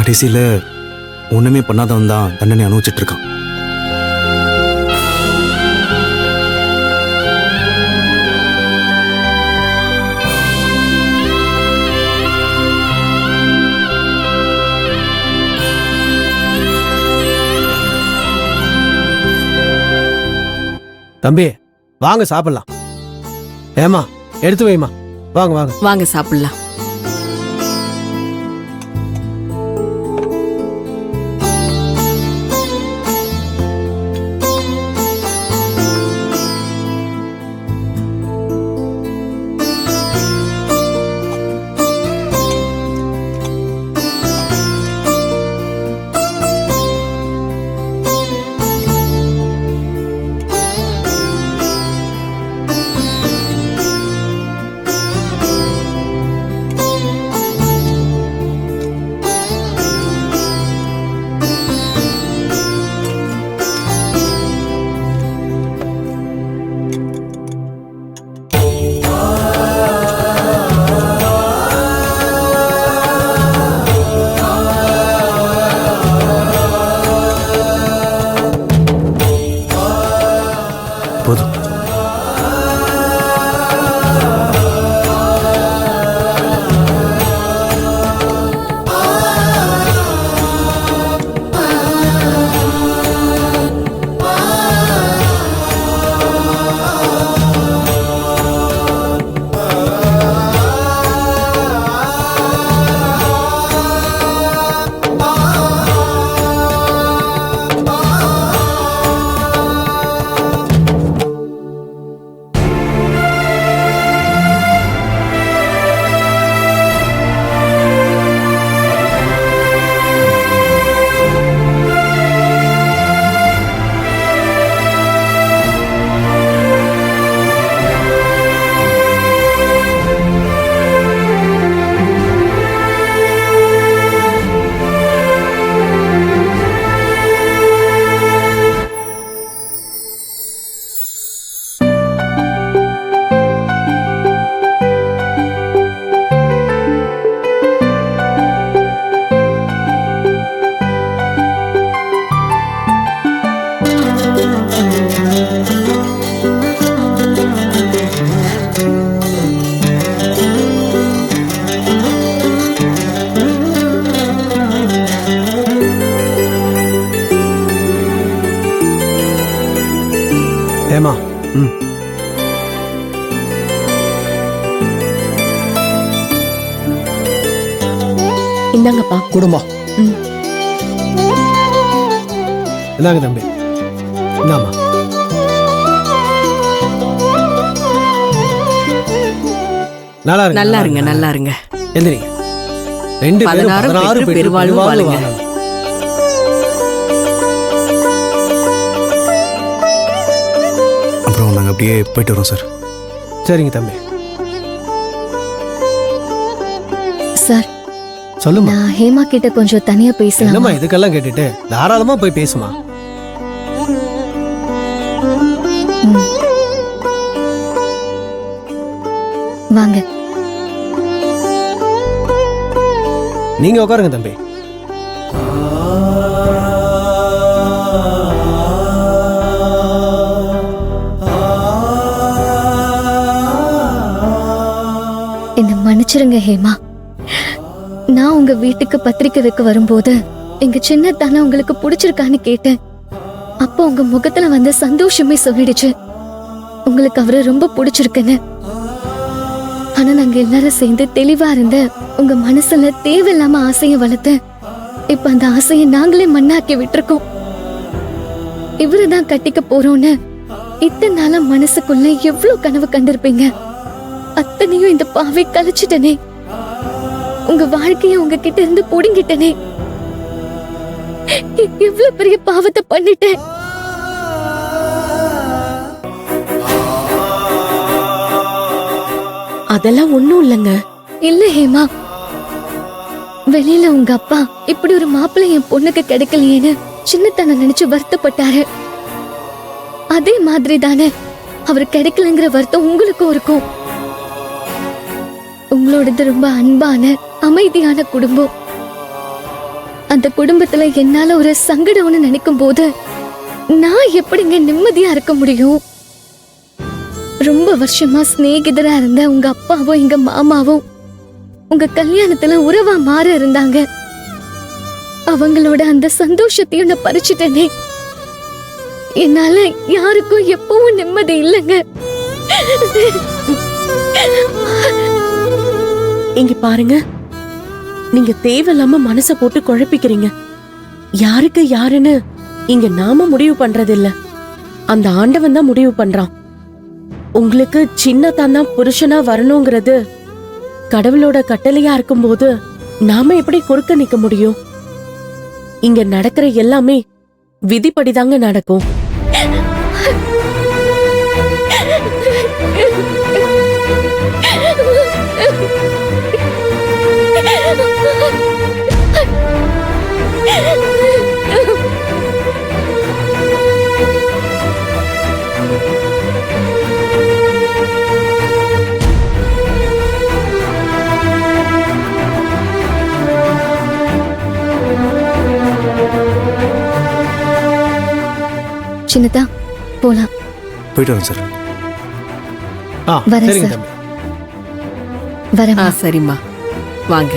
கடைசியில ஒண்ணுமே பண்ணாதவன் தான் தண்டனை அனுபவிச்சுட்டு இருக்கான். தம்பி வாங்க சாப்பிடலாம். ஏமா எடுத்து வைமா. வாங்க வாங்க வாங்க சாப்பிடலாம். போதும். ஏமா ம் இந்தாங்கப்பா. குடும்பா. ம். இந்தாங்க தம்பி. இந்தாம்மா. நல்லா இருங்க நல்லா இருங்க, நல்லா இருங்க. எந்திரிங்க. 2 பேரும் 16 பேர் பெருவாழ்வு வாழுங்க. அப்புறம் நாங்கள் அப்படியே போயிட்டு வரோம் சார். சரிங்க தம்பி. சார் சொல்லுமா. நான் ஹேமா கிட்ட கொஞ்சம் தனியா பேசலாம். என்னம்மா இதுக்கெல்லாம் கேட்டுட்டு தாராளமா போய் பேசுமா. வாங்க. நீங்க உட்காருங்க தம்பி. என்ன மன்னிச்சிருங்க ஹேமா. நான் உங்க வீட்டுக்கு பத்திரிக்கை வைக்க வரும்போது எங்க சின்ன தானே உங்களுக்கு பிடிச்சிருக்கான்னு கேட்டேன். அப்போ உங்க முகத்துல வந்த சந்தோஷமே சொல்லிடுச்சு உங்களுக்கு அவரை ரொம்ப பிடிச்சிருக்குன்னு. ஆனா நாங்க எல்லாரும் சேர்ந்து தெளிவா இருந்த உங்க மனசுல தேவையில்லாம ஆசைய வளர்த்து இப்ப அந்த ஆசையை நாங்களே மண்ணாக்கி விட்டுருக்கோம். இவருதான் கட்டிக்க போறோம்னு இத்தனை நாளா மனசுக்குள்ள எவ்வளவு கனவு கண்டிருப்பீங்க. அத்தனையும் இந்த பாவை கழிச்சிட்டனே. உங்க வாழ்க்கைய உங்ககிட்ட இருந்து புடுங்கிட்டனே. எவ்வளவு பெரிய பாவத்தை பண்ணிட்டேன். அதெல்லாம் ஒண்ணும் இல்லைங்க. இல்ல ஹேமா, வெளியில உங்க அப்பா இப்படி ஒரு மாப்பிள்ளை என் பொண்ணுக்கு கிடைக்கலையேன்னு சின்னத்தனை நினைச்சு வருத்தப்பட்டாரு. அதே மாதிரி தானே அவர் கிடைக்கலங்கிற வருத்தம் உங்களுக்கும் இருக்கும். உங்களோடது ரொம்ப அன்பான அமைதியான குடும்பம். அந்த குடும்பத்துல என்னால ஒரு சங்கடம்னு நினைக்கும் போது நான் எப்படிங்க நிம்மதியா இருக்க முடியும்? ரொம்ப வருஷமா சிநேகிதரா இருந்த உங்க அப்பாவும் எங்க மாமாவும் உங்க கல்யாணத்துல உறவா மாற இருந்தாங்க. அவங்களோட அந்த சந்தோஷத்தையும் நான் பறிச்சுட்டேனே. என்னால யாருக்கும் எப்பவும் நிம்மதி இல்லைங்க. இங்க பாருங்க, நீங்க தேவையில்லாம மனச போட்டு குழப்பிக்கிறீங்க. யாருக்கு யாருன்னு இங்க நாம முடிவு பண்றது இல்ல, அந்த ஆண்டவன் தான் முடிவு பண்றான். உங்களுக்கு சின்னதான் தான் புருஷனா வரணுங்கிறது கடவுளோட கட்டளையா இருக்கும்போது நாம எப்படி குறுக்க நிக்க முடியும்? இங்க நடக்கிற எல்லாமே விதிப்படிதாங்க நடக்கும். சின்னதா போலாம். போயிட்டு வரேன் சார். ஆ வரேன் சரிங்க சார். தம்பி. வரேன். சரிம்மா வாங்க.